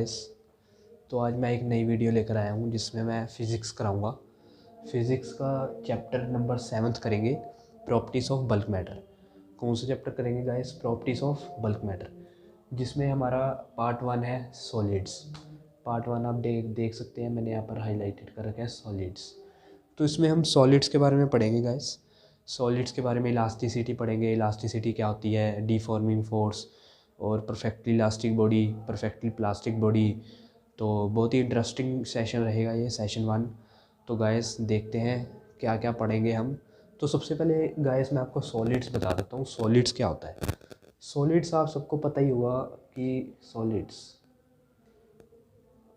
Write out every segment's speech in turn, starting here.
Guys. तो आज मैं एक नई वीडियो लेकर आया हूँ जिसमें मैं फ़िज़िक्स कराऊँगा। फ़िज़िक्स का चैप्टर नंबर 7 करेंगे, प्रॉपर्टीज़ ऑफ बल्क मैटर। कौन सा चैप्टर करेंगे guys? Properties of bulk matter, जिसमें हमारा पार्ट 1 है सॉलिड्स। पार्ट 1 आप देख सकते हैं, मैंने यहाँ पर हाईलाइटेड कर रखा है सॉलिड्स। तो इसमें हम सॉलिड्स के बारे में पढ़ेंगे गाइस। सॉलिड्स के बारे में इलास्टिसिटी पढ़ेंगे, इलास्टिसिटी क्या होती है, डिफॉर्मिंग फोर्स, और perfectly elastic body, perfectly plastic body. तो बहुत ही इंटरेस्टिंग सेशन रहेगा ये सेशन 1। तो गाइस देखते हैं क्या क्या पढ़ेंगे हम। तो सबसे पहले गाइस मैं आपको सॉलिड्स बता देता हूँ, सॉलिड्स क्या होता है। सॉलिड्स आप सबको पता ही हुआ कि सॉलिड्स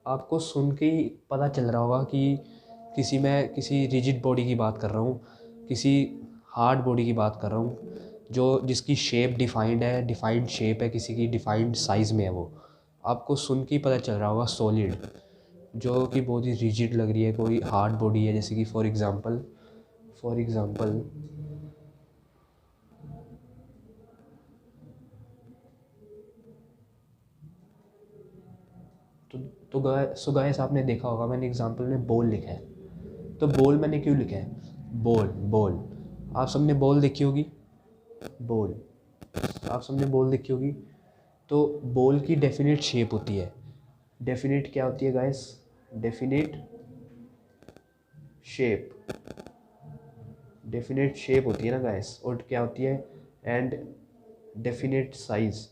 आपको सुन के ही पता चल रहा होगा कि किसी रिजिड बॉडी की बात कर रहा हूँ, किसी हार्ड बॉडी की बात कर रहा हूँ, जो जिसकी शेप डिफाइंड है, डिफाइंड शेप है, किसी की डिफाइंड साइज़ में है। वो आपको सुन के ही पता चल रहा होगा सॉलिड, जो कि बहुत ही रिजिड लग रही है, कोई हार्ड बॉडी है। जैसे कि फॉर एग्ज़ाम्पल तो गाइस आपने देखा होगा, मैंने एग्जांपल में बॉल लिखा है। तो बॉल मैंने क्यों लिखा है? बॉल बॉल आप सबने बॉल देखी होगी, बॉल आप सबने बॉल देखी होगी। तो बॉल की डेफिनेट शेप होती है। डेफिनेट क्या होती है guys? Definite shape, definite shape होती है ना गाइस। और क्या होती है? And definite size.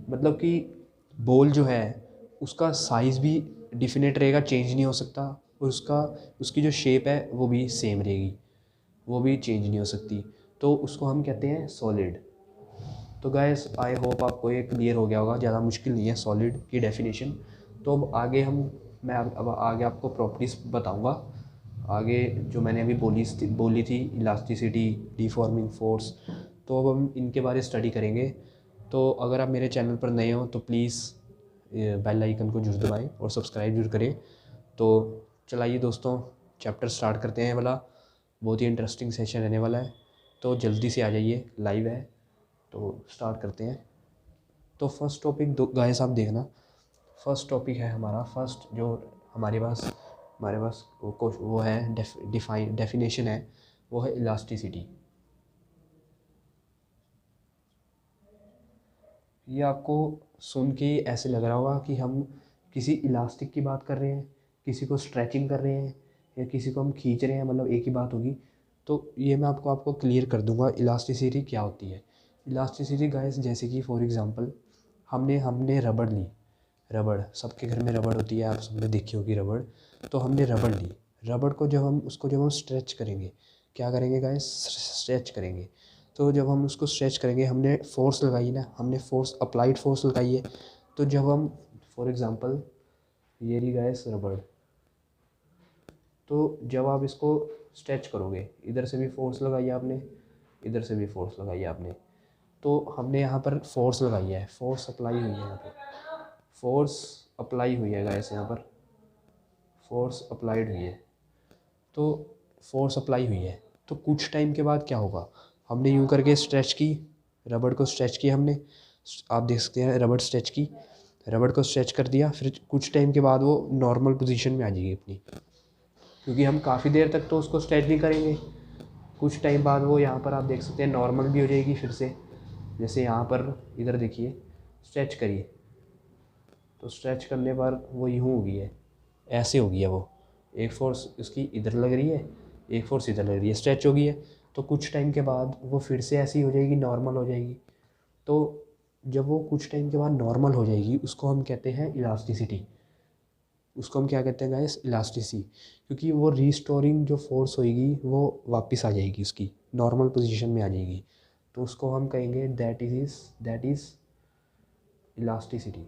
मतलब कि बॉल जो है उसका साइज़ भी डिफिनेट रहेगा, चेंज नहीं हो सकता। और उसकी जो शेप है वो भी सेम रहेगी, वो भी चेंज नहीं हो सकती। तो उसको हम कहते हैं सॉलिड। तो गाइस आई होप आपको ये क्लियर हो गया होगा, ज़्यादा मुश्किल नहीं है सॉलिड की डेफिनेशन। तो अब आगे मैं अब आगे आपको प्रॉपर्टीज़ बताऊंगा। आगे जो मैंने अभी बोली थी इलास्टिसिटी, डिफॉर्मिंग फोर्स, तो अब हम इनके बारे स्टडी करेंगे। तो अगर आप मेरे चैनल पर नए हो तो प्लीज़ बेल आइकन को जरूर दबाएं और सब्सक्राइब जरूर करें। तो चलाइए दोस्तों, चैप्टर स्टार्ट करते हैं वाला। बहुत ही इंटरेस्टिंग सेशन रहने वाला है, तो जल्दी से आ जाइए, लाइव है। तो स्टार्ट करते हैं। तो फर्स्ट टॉपिक दो गाइस आप देखना। फर्स्ट टॉपिक है हमारा, फर्स्ट जो हमारे पास वो है डेफिनेशन है, वो है इलास्टिसिटी। ये आपको सुन के ऐसे लग रहा होगा कि हम किसी इलास्टिक की बात कर रहे हैं, किसी को स्ट्रेचिंग कर रहे हैं, या किसी को हम खींच रहे हैं, मतलब एक ही बात होगी। तो ये मैं आपको क्लियर कर दूंगा इलास्टिसिटी क्या होती है। इलास्टिसिटी गाइस, जैसे कि फॉर एग्जांपल हमने रबड़ ली। रबड़, सबके घर में रबड़ होती है, आप सबने देखी होगी रबड़। तो हमने रबड़ ली। रबड़ को जब हम स्ट्रेच करेंगे, क्या करेंगे गाइस? स्ट्रेच करेंगे। तो जब हम उसको स्ट्रेच करेंगे, हमने फोर्स लगाई ना, हमने फोर्स, अप्लाइड फोर्स लगाई है। तो जब हम फॉर एग्ज़ाम्पल ये रही गैस रबड़, तो जब आप इसको स्ट्रेच करोगे, इधर से भी फोर्स लगाई है आपने, इधर से भी फोर्स लगाई है आपने। तो हमने यहाँ पर फोर्स लगाई है, फोर्स अप्लाई हुई है, यहाँ पर फोर्स अप्लाई हुई है गैस, यहाँ पर फोर्स अप्लाइड हुई है। तो फोर्स अप्लाई हुई है, तो कुछ टाइम के बाद क्या होगा? हमने यूं करके स्ट्रेच की, रबड़ को स्ट्रेच किया हमने, आप देख सकते हैं रबड़ स्ट्रेच की, रबड़ को स्ट्रेच कर दिया। फिर कुछ टाइम के बाद वो नॉर्मल पोजीशन में आ जाएगी अपनी, क्योंकि हम काफ़ी देर तक तो उसको स्ट्रेच नहीं करेंगे। कुछ टाइम बाद वो यहाँ पर आप देख सकते हैं नॉर्मल भी हो जाएगी फिर से। जैसे यहाँ पर इधर देखिए, स्ट्रेच करिए, तो स्ट्रेच करने पर वो यूँ हो गई है, ऐसे हो गई है वो। एक फोर्स उसकी इधर लग रही है, एक फोर्स इधर लग रही है, स्ट्रेच हो गई है। तो कुछ टाइम के बाद वो फिर से ऐसी हो जाएगी, नॉर्मल हो जाएगी। तो जब वो कुछ टाइम के बाद नॉर्मल हो जाएगी, उसको हम कहते हैं इलास्टिसिटी। उसको हम क्या कहते हैं गाइस? इलास्टिसिटी। क्योंकि वो रीस्टोरिंग जो फोर्स होएगी वो वापस आ जाएगी, उसकी नॉर्मल पोजीशन में आ जाएगी। तो उसको हम कहेंगे दैट इज़ इलास्टिसिटी।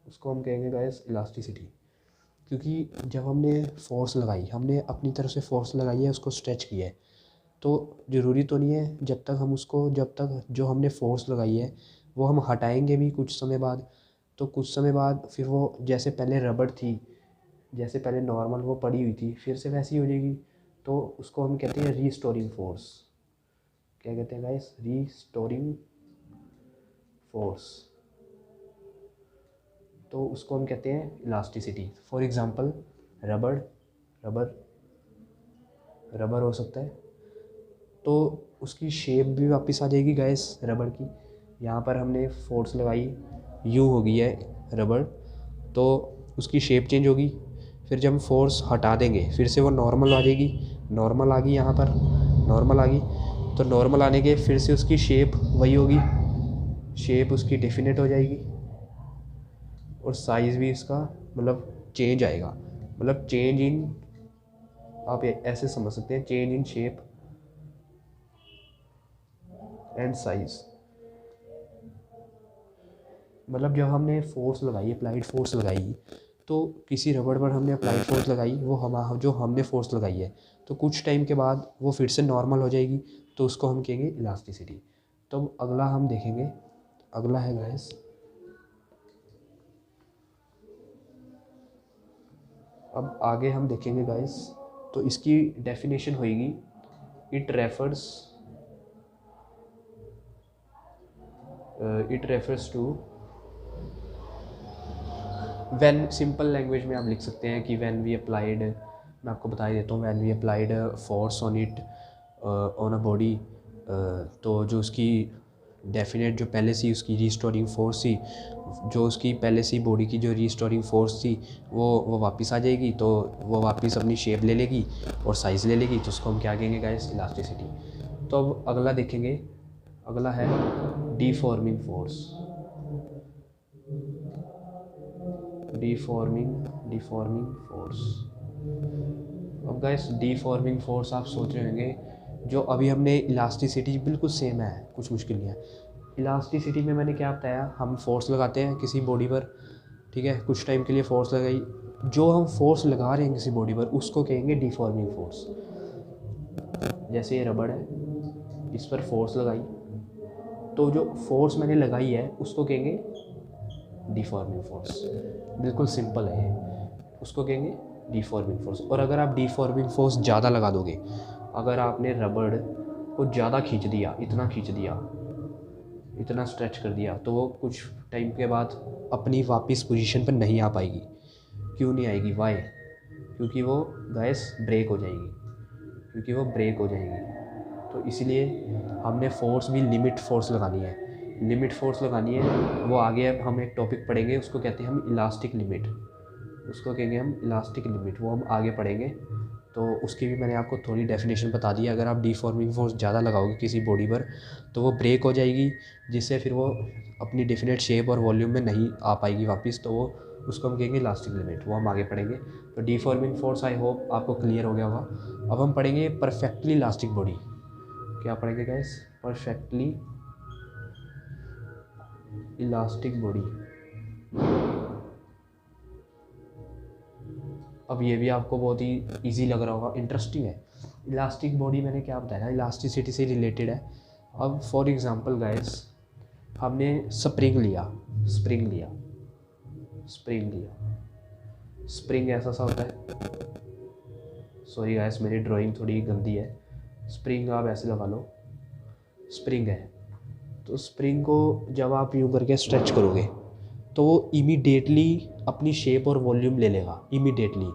उसको हम कहेंगे गाइस इलास्टिसिटी। क्योंकि जब हमने फोर्स लगाई, हमने अपनी तरफ से फोर्स लगाई है, उसको स्ट्रेच किया है। तो ज़रूरी तो नहीं है जब तक जो हमने फोर्स लगाई है वो हम हटाएंगे भी कुछ समय बाद। तो कुछ समय बाद फिर वो जैसे पहले रबड़ थी, जैसे पहले नॉर्मल वो पड़ी हुई थी, फिर से वैसी हो जाएगी। तो उसको हम कहते हैं रीस्टोरिंग फोर्स। क्या कहते हैं गाइस, रीस्टोरिंग फोर्स, तो उसको हम कहते हैं इलास्टिसिटी। फॉर एग्जांपल रबड़ रबर रबर हो सकता है, तो उसकी शेप भी वापस आ जाएगी गाइस रबड़ की। यहाँ पर हमने फोर्स लगाई, यू हो गई है रबड़, तो उसकी शेप चेंज होगी। फिर जब हम फोर्स हटा देंगे फिर से वो नॉर्मल आ जाएगी, नॉर्मल आ गई यहाँ पर, नॉर्मल आ गई, तो नॉर्मल आने के फिर से उसकी शेप वही होगी, शेप उसकी डेफिनेट हो जाएगी और साइज़ भी इसका मतलब चेंज आएगा, मतलब चेंज इन, आप ऐसे समझ सकते हैं, change in shape and size. मतलब जब हमने फोर्स लगाई, अप्लाइड फोर्स लगाई, तो किसी रबड़ पर हमने अप्लाइड फोर्स लगाई, वो जो हमने फोर्स लगाई है, तो कुछ टाइम के बाद वो फिर से नॉर्मल हो जाएगी, तो उसको हम कहेंगे इलास्टिसिटी। तो अगला हम देखेंगे, अगला है गाइस, अब आगे हम देखेंगे गाइस, तो इसकी डेफिनेशन होगी, it refers to, when, simple language में आप लिख सकते हैं कि व्हेन वी अप्लाइड, मैं आपको बता ही देता हूँ, when we applied force on it, on a body, तो जो उसकी डेफिनेट, जो पहले से उसकी रीस्टोरिंग फोर्स थी, जो उसकी पहले से बॉडी की जो रीस्टोरिंग फोर्स थी, वो वापस आ जाएगी, तो वो वापस अपनी शेप ले लेगी और साइज़ ले लेगी, तो उसको हम क्या कहेंगे गाइस, इलास्टिसिटी। तो अब अगला देखेंगे, अगला है डीफॉर्मिंग फोर्स, डीफॉर्मिंग फोर्स। अब गाइस डीफॉर्मिंग फोर्स आप सोच रहे होंगे, जो अभी हमने इलास्टिसिटी बिल्कुल सेम है, कुछ मुश्किल नहीं है। इलास्टिसिटी में मैंने क्या बताया, हम फोर्स लगाते हैं किसी बॉडी पर, ठीक है, कुछ टाइम के लिए फोर्स लगाई, जो हम फोर्स लगा रहे हैं किसी बॉडी पर उसको कहेंगे डीफॉर्मिंग फोर्स। जैसे ये रबड़ है, इस पर फोर्स लगाई, तो जो फोर्स मैंने लगाई है उसको कहेंगे डीफॉर्मिंग फोर्स, बिल्कुल सिंपल है ये, उसको कहेंगे डीफॉर्मिंग फोर्स। और अगर आप डीफॉर्मिंग फोर्स ज़्यादा लगा दोगे, अगर आपने रबड़ को ज़्यादा खींच दिया, इतना खींच दिया, इतना स्ट्रेच कर दिया, तो वो कुछ टाइम के बाद अपनी वापस पोजीशन पर नहीं आ पाएगी। क्यों नहीं आएगी, वाई, क्योंकि वो गैस ब्रेक हो जाएगी, क्योंकि वो ब्रेक हो जाएगी। तो इसलिए हमने फोर्स भी लिमिट फोर्स लगानी है, लिमिट फोर्स लगानी है। वो आगे अब हम एक टॉपिक पढ़ेंगे, उसको कहते हैं हम इलास्टिक लिमिट, उसको कहेंगे हम इलास्टिक लिमिट, वो हम आगे पढ़ेंगे। तो उसकी भी मैंने आपको थोड़ी डेफिनेशन बता दी है। अगर आप डीफॉर्मिंग फोर्स ज़्यादा लगाओगे किसी बॉडी पर, तो वो ब्रेक हो जाएगी, जिससे फिर वो अपनी डेफिनेट शेप और वॉल्यूम में नहीं आ पाएगी वापस, तो वो उसको हम कहेंगे इलास्टिक लिमिट, वो हम आगे पढ़ेंगे। तो डीफॉर्मिंग फोर्स आई होप आपको क्लियर हो गया होगा। अब हम पढ़ेंगे परफेक्टली इलास्टिक बॉडी। क्या पढ़ेंगे गाइस, परफेक्टली इलास्टिक बॉडी। अब ये भी आपको बहुत ही इजी लग रहा होगा, इंटरेस्टिंग है। इलास्टिक बॉडी मैंने क्या बताया ना, इलास्टिसिटी से रिलेटेड है। अब फॉर एग्जांपल गाइस, हमने स्प्रिंग लिया, स्प्रिंग लिया, स्प्रिंग लिया, स्प्रिंग ऐसा सा होता है, सॉरी गाइस मेरी ड्राइंग थोड़ी गंदी है। स्प्रिंग आप ऐसे लगा लो, स्प्रिंग है, तो स्प्रिंग को जब आप यूँ करके स्ट्रेच करोगे, तो वो इमीडिएटली अपनी शेप और वॉल्यूम ले लेगा। इमीडिएटली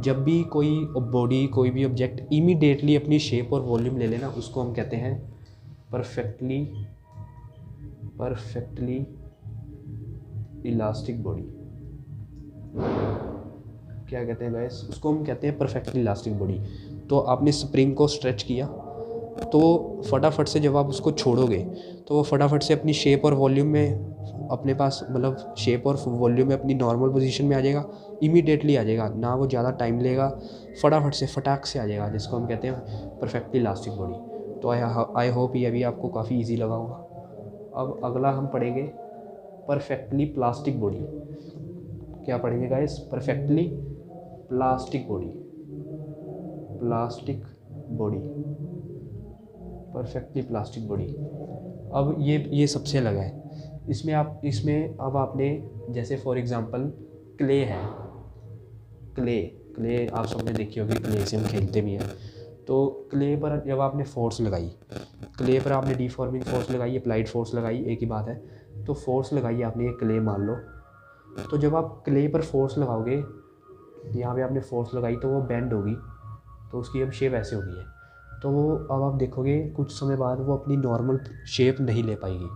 जब भी कोई बॉडी, कोई भी ऑब्जेक्ट इमीडिएटली अपनी शेप और वॉल्यूम ले लेना, उसको हम कहते हैं परफेक्टली इलास्टिक बॉडी। क्या कहते हैं गाइस, उसको हम कहते हैं परफेक्टली इलास्टिक बॉडी। तो आपने स्प्रिंग को स्ट्रेच किया, तो फटाफट से जब आप उसको छोड़ोगे, तो वो फटाफट से अपनी शेप और वॉल्यूम में अपने पास, मतलब शेप और वॉल्यूम में अपनी नॉर्मल पोजीशन में आ जाएगा, इमीडिएटली आ जाएगा, ना वो ज़्यादा टाइम लेगा, फटाफट से फटाक से आ जाएगा, जिसको हम कहते हैं परफेक्टली इलास्टिक बॉडी। तो आई होप ये भी आपको काफ़ी इजी लगा होगा। अब अगला हम पढ़ेंगे परफेक्टली प्लास्टिक बॉडी। क्या पढ़ेंगे guys, perfectly plastic body, plastic body, perfectly plastic body. अब ये सबसे अलग है। इसमें अब आपने, जैसे फॉर एग्जांपल क्ले है, क्ले आप सबने देखी होगी, क्ले से हम खेलते भी हैं। तो क्ले पर जब आपने फोर्स लगाई, क्ले पर आपने डिफॉर्मिंग फोर्स लगाई, अप्लाइड फोर्स लगाई, एक ही बात है। तो फोर्स लगाई आपने, ये क्ले मान लो। तो जब आप क्ले पर फोर्स लगाओगे, यहाँ पे आपने फोर्स लगाई तो वो बेंड होगी, तो उसकी अब शेप ऐसे होगी है। तो वो अब आप देखोगे कुछ समय बाद वो अपनी नॉर्मल शेप नहीं ले पाएगी।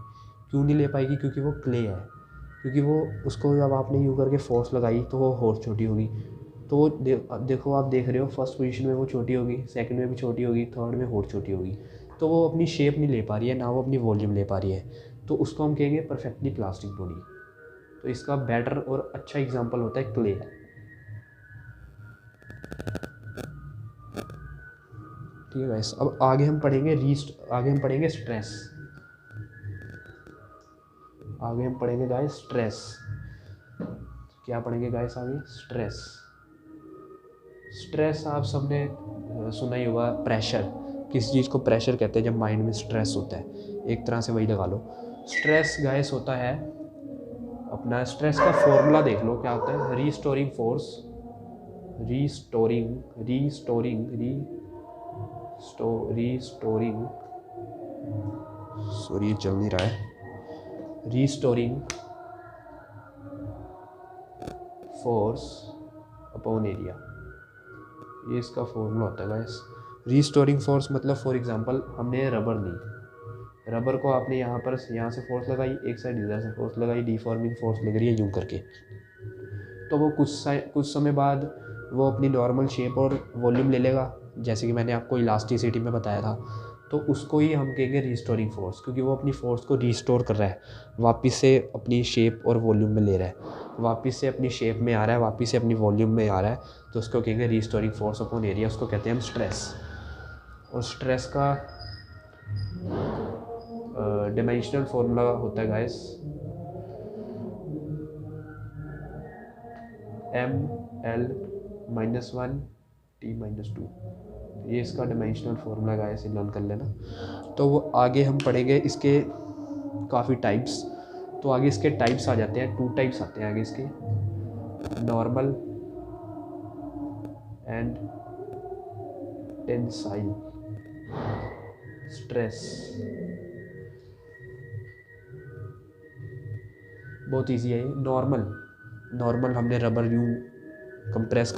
क्यों नहीं ले पाएगी? क्योंकि वो क्ले है। क्योंकि वो उसको जब आपने यूँ करके फोर्स लगाई तो वो और छोटी होगी। तो वो देखो, आप देख रहे हो फर्स्ट पोजीशन में वो छोटी होगी, सेकंड में भी छोटी होगी, थर्ड में और छोटी होगी। तो वो अपनी शेप नहीं ले पा रही है, ना वो अपनी वॉल्यूम ले पा रही है। तो उसको हम कहेंगे परफेक्टली प्लास्टिक बॉडी। तो इसका बेटर और अच्छा एग्जांपल होता है क्ले। ठीक है गाइस, अब आगे हम पढ़ेंगे स्ट्रेस। आगे हम पढ़ेंगे गाइस स्ट्रेस। क्या पढ़ेंगे गाइस आगे? स्ट्रेस। स्ट्रेस आप सबने सुना ही होगा, प्रेशर। किस चीज़ को प्रेशर कहते हैं? जब माइंड में स्ट्रेस होता है, एक तरह से वही लगा लो। स्ट्रेस गाइस होता है, अपना स्ट्रेस का फॉर्मूला देख लो क्या होता है। रीस्टोरिंग फोर्स, रीस्टोरिंग, सॉरी चल नहीं रहा है। रीस्टोरिंग फोर्स अपॉन एरिया, ये इसका फॉर्मूला होता है गाइस। रीस्टोरिंग फोर्स मतलब फॉर एग्जांपल हमने रबर ली, रबर को आपने यहाँ से फोर्स लगाई, एक साइड इधर से फोर्स लगाई, डिफॉर्मिंग फोर्स लग रही है यूँ करके। तो वो कुछ समय बाद वो अपनी नॉर्मल शेप और वॉल्यूम ले लेगा, जैसे कि मैंने आपको इलास्टिसिटी में बताया था। तो उसको ही हम कहेंगे रीस्टोरिंग फोर्स, क्योंकि वो अपनी फोर्स को रीस्टोर कर रहा है, वापस से अपनी शेप और वॉल्यूम में ले रहा है, वापस से अपनी शेप में आ रहा है, वापस से अपनी वॉल्यूम में आ रहा है। तो उसको कहेंगे रीस्टोरिंग फोर्स अपॉन एरिया, उसको कहते हैं हम स्ट्रेस। और स्ट्रेस का डायमेंशनल फॉर्मूला होता है गाइस ML-1 T-2। ये इसका डायमेंशनल फॉर्मूला गाइस, लर्न कर लेना। तो वो आगे हम पढ़ेंगे इसके काफ़ी टाइप्स। तो आगे इसके टाइप्स आ जाते हैं, 2 टाइप्स आते हैं आगे इसके, नॉर्मल एंड टेंसाइल स्ट्रेस। बहुत इजी है ये। नॉर्मल हमने रबर यूँ कंप्रेस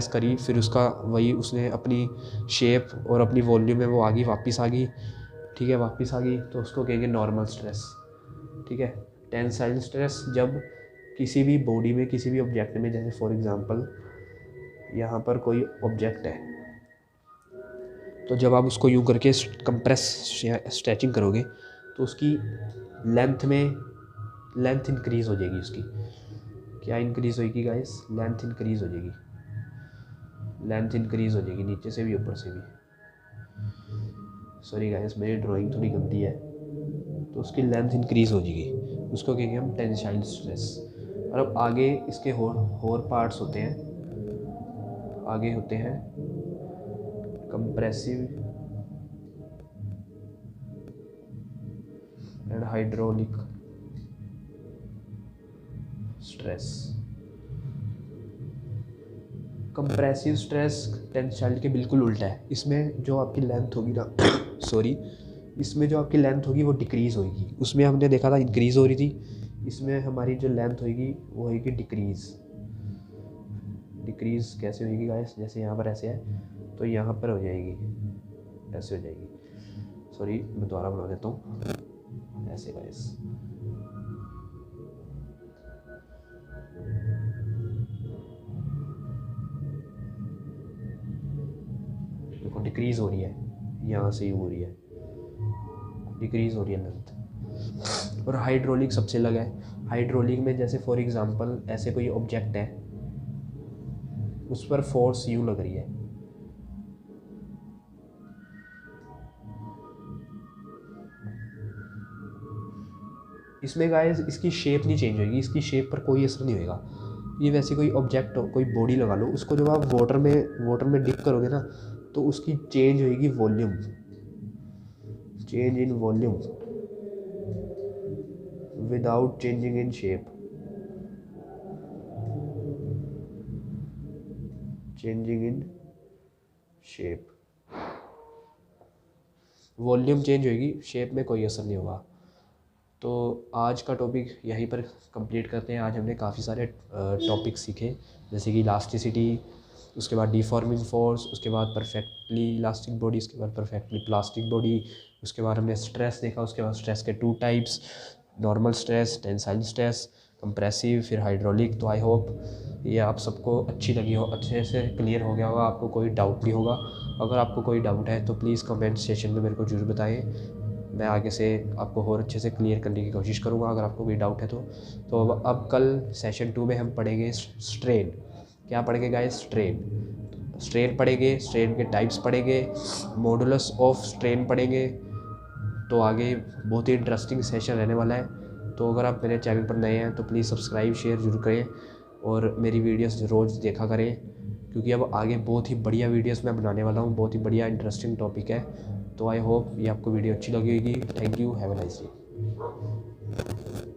करी, फिर उसका वही उसने अपनी शेप और अपनी वॉल्यूम में वो आ गई, वापस आ गई। ठीक है, वापस आ गई तो उसको कहेंगे नॉर्मल स्ट्रेस। ठीक है। टेंसाइल स्ट्रेस जब किसी भी बॉडी में, किसी भी ऑब्जेक्ट में, जैसे फॉर एग्जांपल यहाँ पर कोई ऑब्जेक्ट है, तो जब आप उसको यूँ करके कंप्रेस स्ट्रेचिंग करोगे तो उसकी लेंथ इंक्रीज़ हो जाएगी। उसकी क्या इंक्रीज़ होगी गाइस? लेंथ इंक्रीज़ हो जाएगी, नीचे से भी ऊपर से भी। सॉरी गाइस, मेरी ड्राइंग थोड़ी गंदी है। तो उसकी लेंथ इंक्रीज़ हो जाएगी, उसको कहेंगे हम टेंसाइल स्ट्रेस। और अब आगे इसके और पार्ट्स होते हैं। आगे होते हैं compressive and hydraulic stress. Compressive stress tensile के बिल्कुल उल्टा है। इसमें जो आपकी लेंथ होगी ना सॉरी, इसमें जो आपकी लेंथ होगी वो डिक्रीज़ होगी। उसमें हमने देखा था इंक्रीज़ हो रही थी, इसमें हमारी जो लेंथ होगी वो होगी डिक्रीज़। कैसे होगी गाइस? जैसे यहाँ पर ऐसे है तो यहाँ पर हो जाएगी, ऐसे हो जाएगी। सॉरी, मैं दोबारा बना देता हूँ, ऐसे गाइस। देखो डिक्रीज़ हो रही है, यहाँ से ही हो रही है, डिक्रीज़ हो रही है लेंथ। और हाइड्रोलिक सबसे अलग है। हाइड्रोलिक में जैसे फॉर एग्जांपल ऐसे कोई ऑब्जेक्ट है, उस पर फोर्स यूँ लग रही है, इसमें गाइस इसकी शेप नहीं चेंज होगी, इसकी शेप पर कोई असर नहीं होगा। ये वैसे कोई ऑब्जेक्ट हो, कोई बॉडी लगा लो, उसको जब आप वाटर में डिप करोगे ना तो उसकी चेंज होगी volume, change in volume without changing in shape, volume change होएगी, शेप में कोई असर नहीं होगा। तो आज का टॉपिक यहीं पर कंप्लीट करते हैं। आज हमने काफ़ी सारे टॉपिक सीखे, जैसे कि इलास्टिसिटी, उसके बाद डिफॉर्मिंग फोर्स, उसके बाद परफेक्टली इलास्टिक बॉडी, उसके बाद परफेक्टली प्लास्टिक बॉडी, उसके बाद हमने स्ट्रेस देखा, उसके बाद स्ट्रेस के 2 types, normal stress, tensile stress, compressive, फिर हाइड्रोलिक। तो आई होप ये आप सबको अच्छी लगी हो, अच्छे से क्लियर हो गया होगा, आपको कोई डाउट नहीं होगा। अगर आपको कोई डाउट है तो प्लीज़ कमेंट सेशन में मेरे को ज़रूर बताएं, मैं आगे से आपको और अच्छे से क्लियर करने की कोशिश करूँगा अगर आपको कोई डाउट है तो अब कल सेशन 2 में हम पढ़ेंगे स्ट्रेन। क्या पढ़ेंगे गाइस? स्ट्रेन पढ़ेंगे, स्ट्रेन के टाइप्स पढ़ेंगे, मॉडुलस ऑफ स्ट्रेन पढ़ेंगे। तो आगे बहुत ही इंटरेस्टिंग सेशन रहने वाला है। तो अगर आप मेरे चैनल पर नए हैं तो प्लीज़ सब्सक्राइब शेयर ज़रूर करें और मेरी वीडियोस रोज़ देखा करें, क्योंकि अब आगे बहुत ही बढ़िया वीडियोस मैं बनाने वाला हूँ, बहुत ही बढ़िया इंटरेस्टिंग टॉपिक है। तो आई होप ये आपको वीडियो अच्छी लगी होगी। Thank you, have a nice day.